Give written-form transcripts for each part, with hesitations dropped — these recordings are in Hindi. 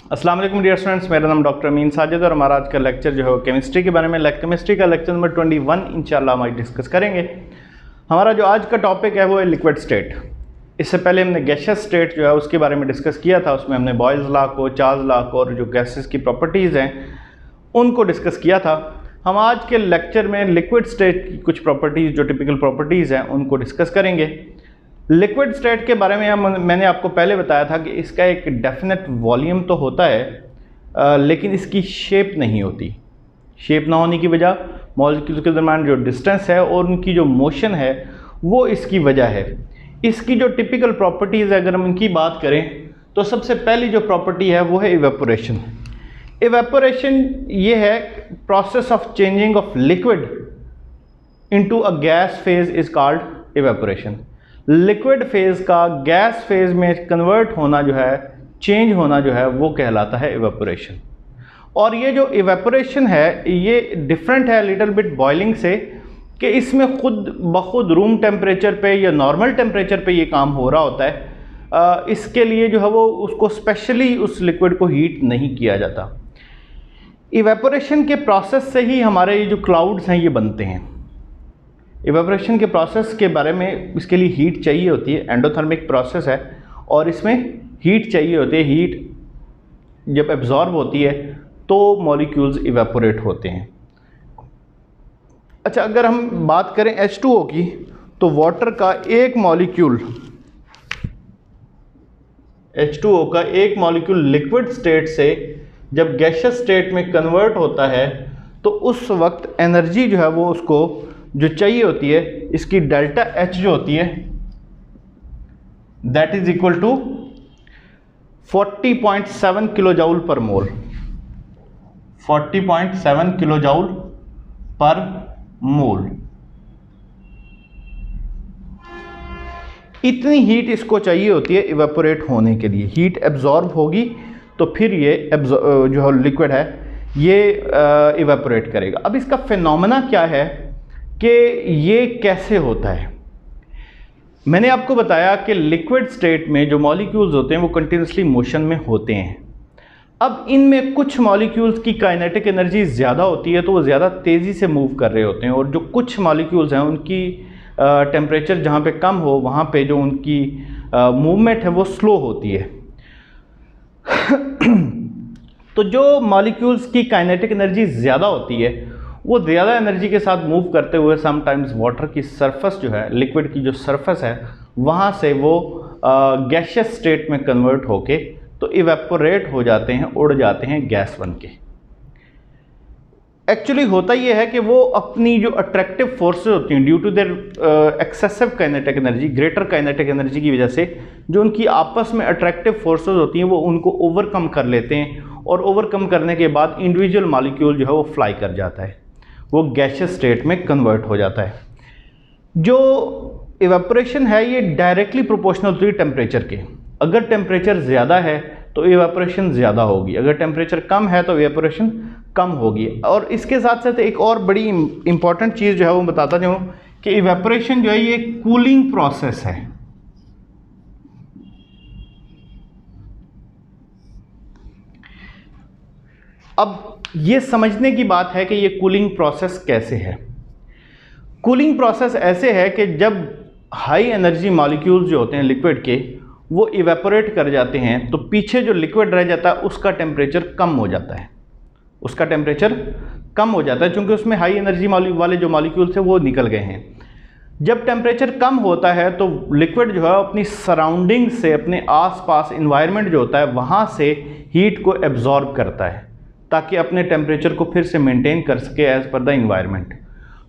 अस्सलाम वालेकुम डियर स्टूडेंट्स, मेरा नाम डॉक्टर अमीन साजिद और हमारा आज का लेक्चर जो है वो केमिस्ट्री के बारे में केमिस्ट्री का लेक्चर नंबर 21 इंशाल्लाह हम डिस्कस करेंगे। हमारा जो आज का टॉपिक है वो है लिक्विड स्टेट। इससे पहले हमने गैसियस स्टेट जो है उसके बारे में डिस्कस किया था। उसमें हमने बॉयल्स लॉ को, चार्ल्स लॉ को और जो गैसेस की प्रॉपर्टीज़ हैं उनको डिस्कस किया था। हम आज के लेक्चर में लिक्विड स्टेट की कुछ प्रॉपर्टीज़, जो टिपिकल प्रॉपर्टीज़ हैं, उनको डिस्कस करेंगे। लिक्विड स्टेट के बारे में मैंने आपको पहले बताया था कि इसका एक डेफिनेट वॉल्यूम तो होता है, लेकिन इसकी शेप नहीं होती। शेप ना होने की वजह मॉलिक्यूल्स के दरमियान जो डिस्टेंस है और उनकी जो मोशन है वो इसकी वजह है। इसकी जो टिपिकल प्रॉपर्टीज़ है, अगर हम इनकी बात करें तो सबसे पहली जो प्रॉपर्टी है वो है इवेपोरेशन। इवेपोरेशन ये है process of changing of liquid into a gas phase is called evaporation. Liquid phase का गैस फेज़ में कन्वर्ट होना जो है, चेंज होना जो है, वो कहलाता है इवेपोरेशन। और ये जो इवेपोरेशन है ये डिफरेंट है लिटिल बिट बॉइलिंग से, कि इसमें खुद बखुद रूम टेम्परेचर पे या नॉर्मल टेम्परेचर पे ये काम हो रहा होता है। इसके लिए जो है वो उसको स्पेशली उस लिक्विड को हीट नहीं किया जाता। इवेपोरेशन के प्रोसेस से ही हमारे ये जो क्लाउड्स हैं ये बनते हैं। इवेपोरेशन के प्रोसेस के बारे में, इसके लिए हीट चाहिए होती है, एंडोथर्मिक प्रोसेस है और इसमें हीट चाहिए होती है। हीट जब एब्जॉर्ब होती है तो मॉलिक्यूल्स इवेपोरेट होते हैं। अच्छा, अगर हम बात करें H2O की, तो वाटर का एक मॉलिक्यूल, H2O का एक मॉलिक्यूल लिक्विड स्टेट से जब गैसियस स्टेट में कन्वर्ट होता है तो उस वक्त एनर्जी जो है वो उसको जो चाहिए होती है, इसकी डेल्टा H जो होती है that is equal to 40.7 kilo joule per mole. 40.7 kilo joule per मोल। इतनी हीट इसको चाहिए होती है इवेपोरेट होने के लिए। हीट एब्जॉर्ब होगी तो फिर ये जो लिक्विड है ये इवेपोरेट करेगा। अब इसका फिनोमेना क्या है कि ये कैसे होता है। मैंने आपको बताया कि लिक्विड स्टेट में जो मॉलिक्यूल्स होते हैं वो कंटिन्यूसली मोशन में होते हैं। अब इनमें कुछ मॉलिक्यूल्स की काइनेटिक एनर्जी ज़्यादा होती है तो वो ज़्यादा तेज़ी से मूव कर रहे होते हैं, और जो कुछ मॉलिक्यूल्स हैं उनकी टेम्परेचर जहाँ पे कम हो वहाँ पे जो उनकी मूवमेंट है वो स्लो होती है। तो जो मॉलिक्यूल्स की काइनेटिक एनर्जी ज़्यादा होती है वो ज़्यादा एनर्जी के साथ मूव करते हुए समटाइम्स वाटर की सरफेस जो है, लिक्विड की जो सरफेस है, वहाँ से वो गैसियस स्टेट में कन्वर्ट होके तो इवेपोरेट हो जाते हैं, उड़ जाते हैं गैस बन के। एक्चुअली होता ये है कि वो अपनी जो अट्रैक्टिव फोर्सेस होती हैं due to their excessive kinetic energy, greater kinetic energy की वजह से जो उनकी आपस में अट्रैक्टिव फोर्सेस होती हैं वो उनको ओवरकम कर लेते हैं, और ओवरकम करने के बाद इंडिविजुअल मॉलिक्यूल जो है वो फ्लाई कर जाता है, वो गैसियस स्टेट में कन्वर्ट हो जाता है। जो इवेपोरेशन है ये डायरेक्टली प्रोपोर्शनल होती है टेम्परेचर के। अगर टेम्परेचर ज़्यादा है तो इवेपोरेशन ज़्यादा होगी, अगर टेम्परेचर कम है तो इवेपोरेशन कम होगी। और इसके साथ साथ एक और बड़ी इंपॉर्टेंट चीज़ जो है वो बताता जाऊँ कि इवेपोरेशन जो है ये कूलिंग प्रोसेस है। अब ये समझने की बात है कि ये कूलिंग प्रोसेस कैसे है। कूलिंग प्रोसेस ऐसे है कि जब हाई एनर्जी मॉलिक्यूल्स जो होते हैं लिक्विड के वो इवेपोरेट कर जाते हैं तो पीछे जो लिक्विड रह जाता है उसका टेम्परेचर कम हो जाता है। उसका टेम्परेचर कम हो जाता है क्योंकि उसमें हाई एनर्जी वाले जो मॉलिक्यूल्स हैं वो निकल गए हैं। जब टेम्परेचर कम होता है तो लिक्विड जो है अपनी सराउंडिंग से, अपने आसपास इन्वायरमेंट जो होता है वहाँ से हीट को एब्जॉर्ब करता है ताकि अपने टेम्परेचर को फिर से मेंटेन कर सके एज़ पर द इन्वायरमेंट।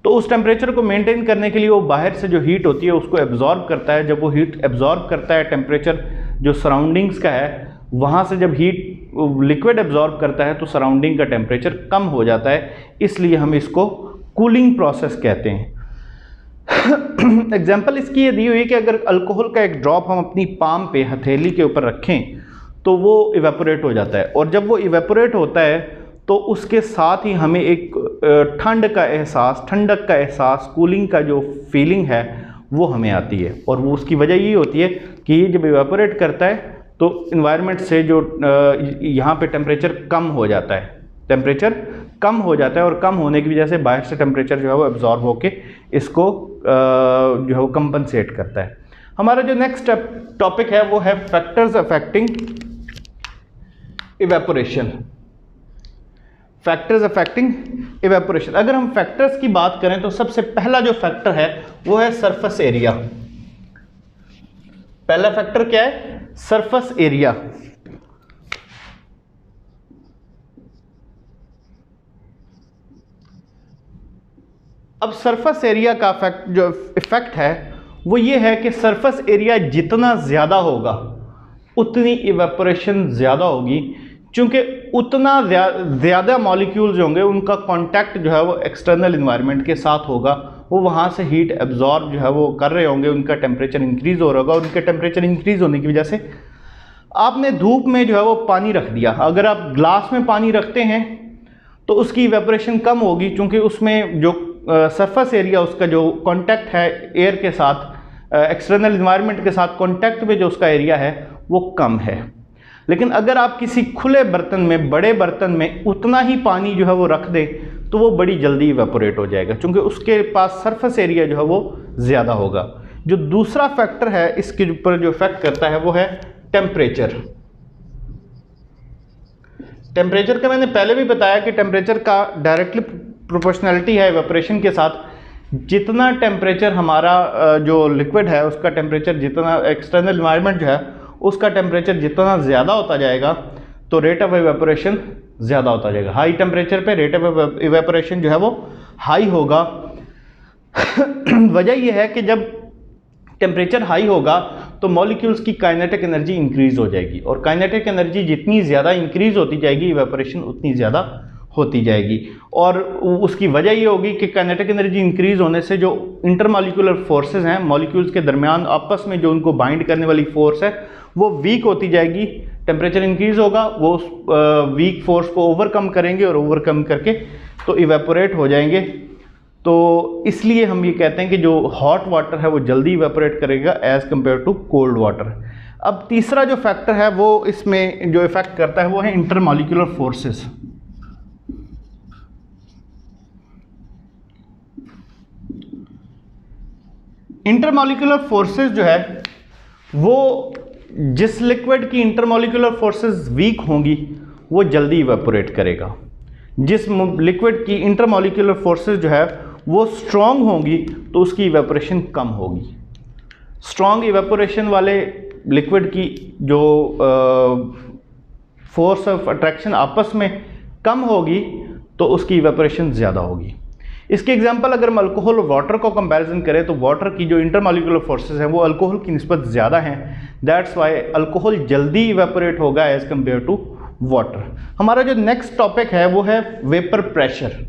तो उस टेम्परेचर को मेंटेन करने के लिए वो बाहर से जो हीट होती है उसको एब्जॉर्ब करता है। जब वो हीट एब्जॉर्ब करता है, टेम्परेचर जो सराउंडिंग्स का है वहाँ से जब हीट लिक्विड एब्जॉर्ब करता है तो सराउंडिंग का टेम्परेचर कम हो जाता है, इसलिए हम इसको कूलिंग प्रोसेस कहते हैं। एग्जाम्पल इसकी ये दी हुई है कि अगर अल्कोहल का एक ड्रॉप हम अपनी पाम पे, हथेली के ऊपर रखें तो वो इवेपोरेट हो जाता है, और जब वो इवेपोरेट होता है तो उसके साथ ही हमें एक ठंड का एहसास, ठंडक का एहसास, कूलिंग का जो फीलिंग है वो हमें आती है। और वो उसकी वजह ये होती है कि ये जब इवेपोरेट करता है तो इन्वायरमेंट से जो यहाँ पे टेम्परेचर कम हो जाता है, टेम्परेचर कम हो जाता है, और कम होने की वजह से बाहर से टेम्परेचर जो है वो एब्जॉर्ब होके इसको जो है वो कंपनसेट करता है। हमारा जो नेक्स्ट टॉपिक है वो है factors affecting evaporation. Factors affecting evaporation, अगर हम फैक्टर्स की बात करें तो सबसे पहला जो फैक्टर है वो है सरफेस एरिया। पहला फैक्टर क्या है? Surface area. अब सरफेस एरिया का जो इफेक्ट है वो ये है कि सरफेस एरिया जितना ज़्यादा होगा उतनी इवेपोरेशन ज़्यादा होगी, क्योंकि उतना ज़्यादा मॉलिक्यूल्स होंगे, उनका कांटेक्ट जो है वो एक्सटर्नल इन्वायरमेंट के साथ होगा, वो वहाँ से हीट एब्जॉर्ब जो है वो कर रहे होंगे, उनका टेम्परेचर इंक्रीज़ हो रहा होगा। उनके टेम्परेचर इंक्रीज़ होने की वजह से आपने धूप में जो है वो पानी रख दिया, अगर आप ग्लास में पानी रखते हैं तो उसकी इवेपोरेशन कम होगी, क्योंकि उसमें जो सरफेस एरिया उसका जो कांटेक्ट है एयर के साथ, एक्सटर्नल इन्वायरमेंट के साथ कांटेक्ट में जो उसका एरिया है वो कम है। लेकिन अगर आप किसी खुले बर्तन में, बड़े बर्तन में उतना ही पानी जो है वो रख दें तो वो बड़ी जल्दी इवेपोरेट हो जाएगा, क्योंकि उसके पास सरफेस एरिया जो है वो ज़्यादा होगा। जो दूसरा फैक्टर है इसके ऊपर जो इफेक्ट करता है वो है टेम्परेचर। टेम्परेचर का मैंने पहले भी बताया कि टेम्परेचर का डायरेक्टली प्रोपोर्शनलिटी है इवेपोरेशन के साथ। जितना टेम्परेचर हमारा जो लिक्विड है उसका टेम्परेचर, जितना एक्सटर्नल इन्वायरमेंट जो है उसका टेम्परेचर जितना ज़्यादा होता जाएगा तो रेट ऑफ इवेपोरेशन ज़्यादा होता जाएगा। हाई टेम्परेचर पे रेट ऑफ इवेपोरेशन जो है वो हाई होगा। वजह यह है कि जब टेम्परेचर हाई होगा तो मॉलिक्यूल्स की काइनेटिक एनर्जी इंक्रीज़ हो जाएगी, और काइनेटिक एनर्जी जितनी ज़्यादा इंक्रीज़ होती जाएगी इवेपोरेशन उतनी ज़्यादा होती जाएगी। और उसकी वजह ये होगी कि काइनेटिक एनर्जी इंक्रीज़ होने से जो इंटरमॉलिक्यूलर फोर्सेस हैं, मॉलिक्यूल्स के दरमियान आपस में जो उनको बाइंड करने वाली फोर्स है वो वीक होती जाएगी। टेम्परेचर इंक्रीज़ होगा, वो उस वीक फोर्स को ओवरकम करेंगे, और ओवरकम करके तो इवेपोरेट हो जाएंगे। तो इसलिए हम ये कहते हैं कि जो हॉट वाटर है वो जल्दी इवेपोरेट करेगा as compare to cold water. अब तीसरा जो फैक्टर है वो इसमें जो इफेक्ट करता है वो है इंटरमॉलिक्यूलर फोर्सेस। इंटरमॉलिक्यूलर फोर्सेस जो है वो जिस लिक्विड की इंटरमॉलिक्यूलर फोर्सेस वीक होंगी वो जल्दी इवेपोरेट करेगा। जिस लिक्विड की इंटरमॉलिक्यूलर फोर्सेस जो है वो स्ट्रॉन्ग होंगी तो उसकी इवेपोरेशन कम होगी। स्ट्रॉन्ग इवेपोरेशन वाले लिक्विड की जो फोर्स ऑफ अट्रैक्शन आपस में कम होगी तो उसकी इवेपोरेशन ज़्यादा होगी। इसके एग्जांपल अगर हम अल्कोहल और वाटर को कंपैरिजन करें तो वाटर की जो इंटरमॉलिक्यूलर फोर्सेस हैं वो अल्कोहल की निस्बत ज़्यादा हैं। दैट्स वाई अल्कोहल जल्दी इवेपोरेट होगा एज़ कम्पेयर टू वाटर। हमारा जो नेक्स्ट टॉपिक है वो है vapour pressure.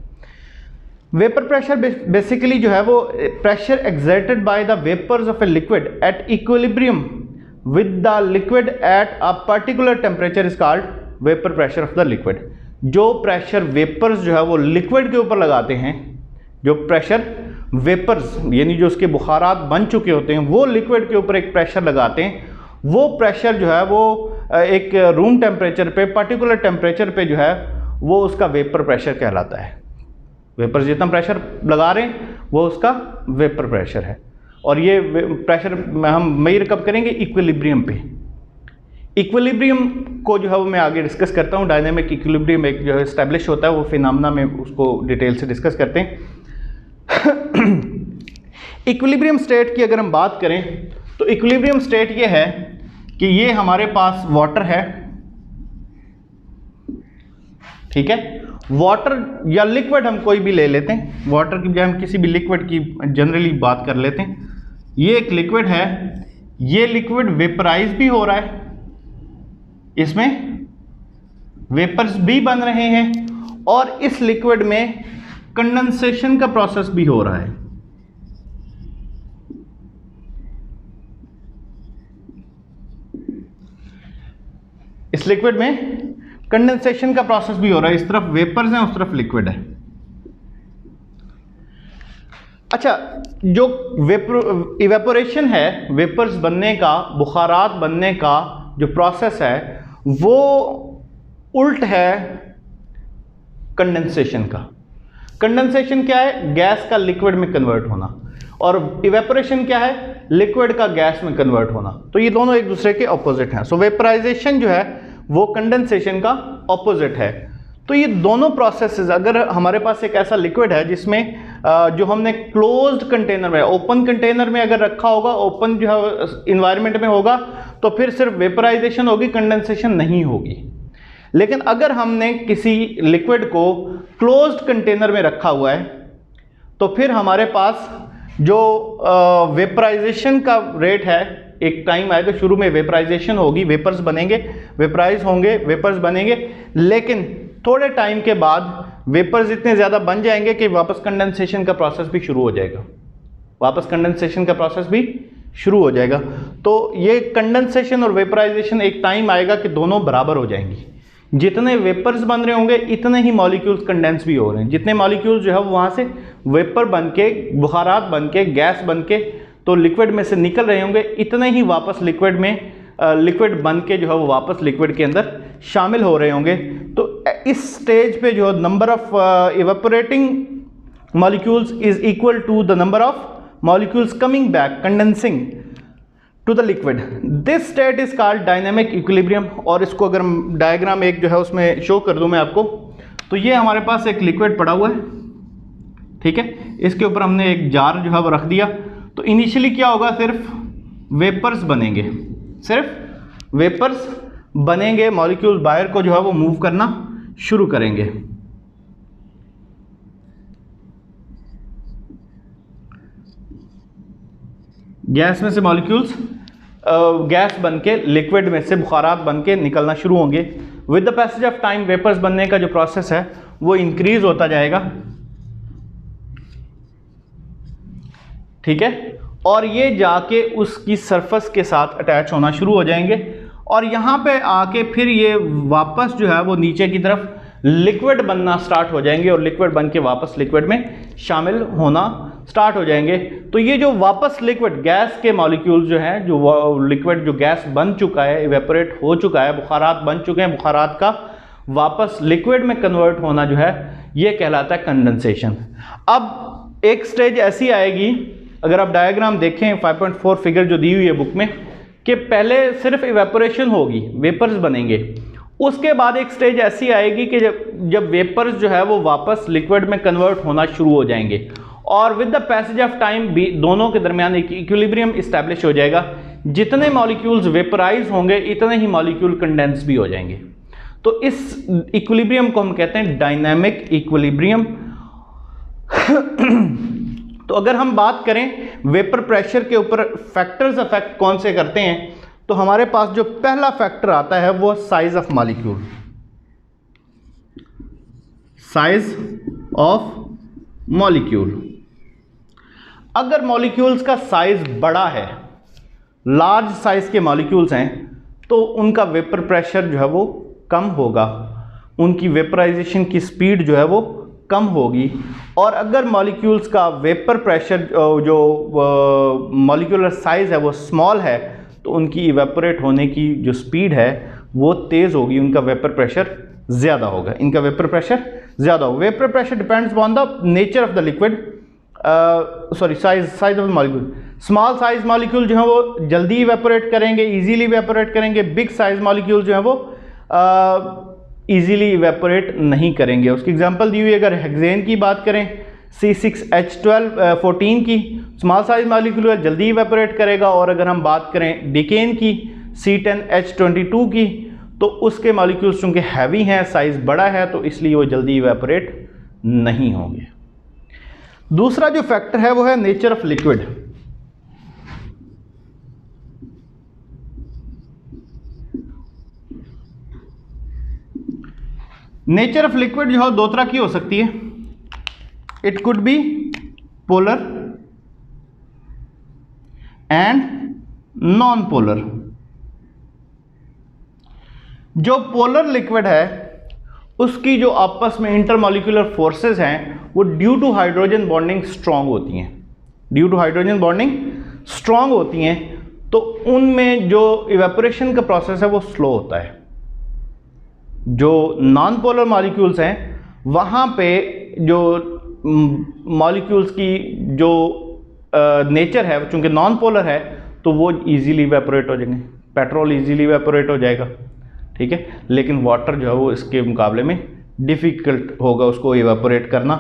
Vapour pressure basically जो है वो pressure exerted by the vapours of a liquid at equilibrium with the liquid at a particular temperature is called vapour pressure of the liquid. जो प्रेशर वेपर्स जो है वो लिक्विड के ऊपर लगाते हैं, जो प्रेशर वेपर्स यानी जो उसके बुखारात बन चुके होते हैं वो लिक्विड के ऊपर एक प्रेशर लगाते हैं, वो प्रेशर जो है वो एक रूम टेम्परेचर पे, पर्टिकुलर टेम्परेचर पे जो है वो उसका वेपर प्रेशर कहलाता है। वेपर जितना प्रेशर लगा रहे हैं वो उसका वेपर प्रेशर है। और ये प्रेशर हम मेजर कब करेंगे? इक्विलिब्रियम पे। इक्विलिब्रियम को जो है वो मैं आगे डिस्कस करता हूँ। डायनेमिक इक्विलिब्रियम एक जो है एस्टैब्लिश होता है, वो फिनोमेना में उसको डिटेल से डिस्कस करते हैं। इक्विलिब्रियम स्टेट की अगर हम बात करें तो इक्विलिब्रियम स्टेट ये है कि ये हमारे पास वाटर है, ठीक है। वाटर या लिक्विड हम कोई भी ले लेते हैं, वाटर की बजाय हम किसी भी लिक्विड की जनरली बात कर लेते हैं। ये एक लिक्विड है, ये लिक्विड वेपराइज भी हो रहा है, इसमें वेपर्स भी बन रहे हैं, और इस लिक्विड में कंडेंसेशन का प्रोसेस भी हो रहा है। इस लिक्विड में कंडेंसेशन का प्रोसेस भी हो रहा है। इस तरफ वेपर्स हैं, उस तरफ लिक्विड है। अच्छा, जो इवेपोरेशन है, वेपर्स बनने का, बुखारात बनने का जो प्रोसेस है वो उल्ट है कंडेंसेशन का। कंडेंसेशन क्या है? गैस का लिक्विड में कन्वर्ट होना, और इवेपोरेशन क्या है? लिक्विड का गैस में कन्वर्ट होना। तो ये दोनों एक दूसरे के ऑपोजिट हैं। सो वेपराइजेशन जो है वो कंडेंसेशन का ऑपोजिट है। तो ये दोनों प्रोसेसेस, अगर हमारे पास एक ऐसा लिक्विड है जिसमें जो हमने क्लोज्ड कंटेनर में, ओपन कंटेनर में अगर रखा होगा, ओपन जो है इन्वायरमेंट में होगा, तो फिर सिर्फ वेपराइजेशन होगी, कंडेंसेशन नहीं होगी। लेकिन अगर हमने किसी लिक्विड को क्लोज्ड कंटेनर में रखा हुआ है तो फिर हमारे पास जो वेपराइजेशन का रेट है, एक टाइम आएगा शुरू में वेपराइजेशन होगी, वेपर्स बनेंगे, वेपराइज होंगे, वेपर्स बनेंगे, लेकिन थोड़े टाइम के बाद वेपर्स इतने ज़्यादा बन जाएंगे कि वापस कंडेंसेशन का प्रोसेस भी शुरू हो जाएगा, वापस कंडेंसेशन का प्रोसेस भी शुरू हो जाएगा। तो ये कंडेंसेशन और वेपराइजेशन एक टाइम आएगा कि दोनों बराबर हो जाएंगी। जितने वेपर्स बन रहे होंगे इतने ही मॉलिक्यूल्स कंडेंस भी हो रहे हैं। जितने मॉलिक्यूल्स जो है वो वहाँ से वेपर बन के, बुखारात बन के, गैस बन के तो लिक्विड में से निकल रहे होंगे, इतने ही वापस लिक्विड में लिक्विड बन के जो है वो वापस लिक्विड के अंदर शामिल हो रहे होंगे। तो इस स्टेज पे जो number of evaporating molecules is equal to the number of molecules coming back condensing to the liquid. This state is called dynamic equilibrium. और इसको अगर डायग्राम एक जो है उसमें शो कर दूं मैं आपको, तो ये हमारे पास एक लिक्विड पड़ा हुआ है, ठीक है, इसके ऊपर हमने एक जार जो है वो रख दिया। तो इनिशियली क्या होगा? सिर्फ वेपर्स बनेंगे, सिर्फ वेपर्स बनेंगे, मॉलिक्यूल बाहर को जो है वो मूव करना शुरू करेंगे। गैस में से मॉलिक्यूल्स गैस बन के लिक्विड में से बुखारात बन के निकलना शुरू होंगे। With the passage of time vapours बनने का जो प्रोसेस है वो इंक्रीज होता जाएगा, ठीक है, और ये जाके उसकी सरफेस के साथ अटैच होना शुरू हो जाएंगे, और यहाँ पे आके फिर ये वापस जो है वो नीचे की तरफ लिक्विड बनना स्टार्ट हो जाएंगे, और लिक्विड बन के वापस लिक्विड में शामिल होना स्टार्ट हो जाएंगे। तो ये जो वापस लिक्विड गैस के मॉलिक्यूल्स जो हैं, जो लिक्विड जो गैस बन चुका है, इवेपोरेट हो चुका है, बुखारात बन चुके हैं, बुखारात का वापस लिक्विड में कन्वर्ट होना जो है ये कहलाता है कंडेंसेशन। अब एक स्टेज ऐसी आएगी, अगर आप डायग्राम देखें 5.4 फिगर जो दी हुई है बुक में, कि पहले सिर्फ इवेपोरेशन होगी, वेपर्स बनेंगे, उसके बाद एक स्टेज ऐसी आएगी कि जब वेपर्स जो है वो वापस लिक्विड में कन्वर्ट होना शुरू हो जाएंगे, और with the passage of time भी दोनों के दरमियान एक इक्विलिब्रियम इस्टेब्लिश हो जाएगा। जितने मॉलिक्यूल्स वेपराइज होंगे इतने ही मॉलिक्यूल कंडेंस भी हो जाएंगे। तो इस इक्विलिब्रियम को हम कहते हैं डायनामिक इक्विलिब्रियम। तो अगर हम बात करें वेपर प्रेशर के ऊपर फैक्टर्स अफेक्ट कौन से करते हैं, तो हमारे पास जो पहला फैक्टर आता है वो size of molecule, size of molecule. अगर मॉलिक्यूल्स का साइज बड़ा है, लार्ज साइज के मॉलिक्यूल्स हैं, तो उनका वेपर प्रेशर जो है वो कम होगा, उनकी वेपराइजेशन की स्पीड जो है वो कम होगी। और अगर मॉलिक्यूल्स का वेपर प्रेशर जो मॉलिक्यूलर साइज है वो स्मॉल है, तो उनकी इवेपोरेट होने की जो स्पीड है वो तेज़ होगी, उनका वेपर प्रेशर ज़्यादा होगा, इनका वेपर प्रेशर ज़्यादा होगा। Vapour pressure depends on the nature of the liquid, size of molecule. Small size molecule जो है वो जल्दी इवेपोरेट करेंगे, इजीली इवेपोरेट करेंगे। बिग साइज मॉलिक्यूल जो है वो इजीली इवेपोरेट नहीं करेंगे। उसकी एग्जांपल दी हुई है, अगर हेक्सेन की बात करें, C6H1214 की, स्मॉल साइज मॉलिक्यूल जल्दी इवेपोरेट करेगा। और अगर हम बात करें डिकेन की, C10H22 की, तो उसके मॉलिक्यूल्स चूँकि हैवी हैं, साइज बड़ा है, तो इसलिए वो जल्दी इवेपोरेट नहीं होंगे। दूसरा जो फैक्टर है वो है nature of liquid. Nature of liquid जो है दो तरह की हो सकती है। It could be polar and non polar. जो पोलर लिक्विड है उसकी जो आपस में इंटरमॉलिक्यूलर फोर्सेस हैं वो due to hydrogen bonding strong होती हैं, due to hydrogen bonding strong होती हैं। तो उनमें जो इवेपोरेशन का प्रोसेस है वो स्लो होता है। जो नॉन पोलर मॉलिक्यूल्स हैं वहाँ पे जो मॉलिक्यूल्स की जो नेचर है, चूँकि नॉन पोलर है तो वो इजीली इवेपोरेट हो जाएंगे। पेट्रोल इजीली इवेपोरेट हो जाएगा, ठीक है, लेकिन वाटर जो है वो इसके मुकाबले में डिफ़िकल्ट होगा उसको इवेपोरेट करना।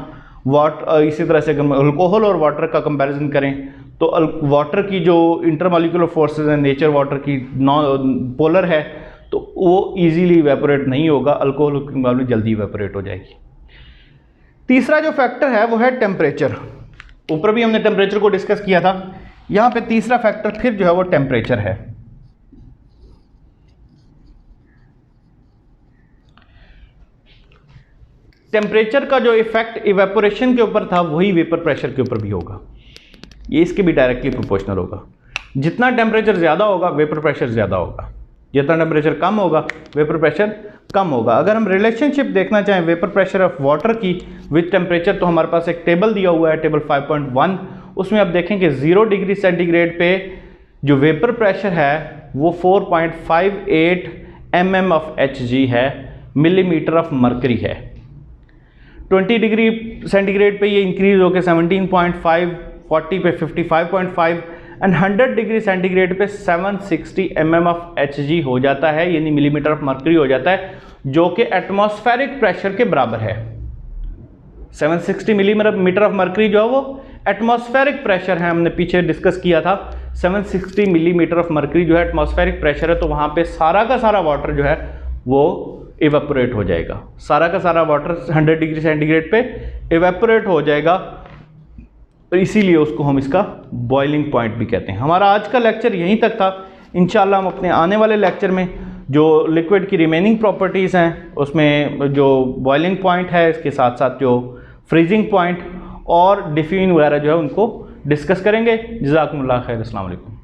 इसी तरह से अगर अल्कोहल और वाटर का कंपैरिजन करें तो वाटर की जो इंटरमॉलिक्यूलर फोर्सेस हैं, नेचर वाटर की नॉन पोलर है तो वो इजीली इवेपोरेट नहीं होगा, अल्कोहल के मुकाबले जल्दी इवेपोरेट हो जाएगी। तीसरा जो फैक्टर है वो है टेम्परेचर। ऊपर भी हमने टेम्परेचर को डिस्कस किया था, यहाँ पे तीसरा फैक्टर फिर जो है वो टेम्परेचर है। टेम्परेचर का जो इफेक्ट इवेपोरेशन के ऊपर था वही वेपर प्रेशर के ऊपर भी होगा, ये इसके भी डायरेक्टली प्रोपोर्शनल होगा। जितना टेम्परेचर ज़्यादा होगा वेपर प्रेशर ज़्यादा होगा, जितना टेम्परेचर कम होगा वेपर प्रेशर कम होगा। अगर हम रिलेशनशिप देखना चाहें वेपर प्रेशर ऑफ वाटर की विद टेम्परेचर तो हमारे पास एक टेबल दिया हुआ है, टेबल 5.1। उसमें आप देखें कि 0 डिग्री सेंटीग्रेड पे जो वेपर प्रेशर है वो 4.58 mm ऑफ Hg है, मिलीमीटर ऑफ मरकरी है। 20 डिग्री सेंटीग्रेड पे ये इंक्रीज होकर 17.5, 40 पे 55.5 एंड 100 डिग्री सेंटीग्रेड पे 760 mm ऑफ Hg हो जाता है, यानी मिलीमीटर ऑफ मरकरी हो जाता है, जो कि एटमॉस्फेरिक प्रेशर के बराबर है। 760 मिलीमीटर ऑफ मरकरी जो है वो एटमॉस्फेरिक प्रेशर है, हमने पीछे डिस्कस किया था। 760 मिलीमीटर ऑफ मरकरी जो है एटमॉस्फेरिक प्रेशर है, तो वहाँ पे सारा का सारा वाटर जो है वो इवेपोरेट हो जाएगा। सारा का सारा वाटर 100 डिग्री सेंटीग्रेड पे इवेपोरेट हो जाएगा, तो इसीलिए उसको हम इसका बॉइलिंग पॉइंट भी कहते हैं। हमारा आज का लेक्चर यहीं तक था। इंशाल्लाह हम अपने आने वाले लेक्चर में जो लिक्विड की रिमेनिंग प्रॉपर्टीज़ हैं उसमें जो बॉइलिंग पॉइंट है, इसके साथ साथ जो फ्रीजिंग पॉइंट और डिफ्यूजन वगैरह जो है उनको डिस्कस करेंगे। जज़ाकुमुल्लाह खैर। अस्सलाम वालेकुम।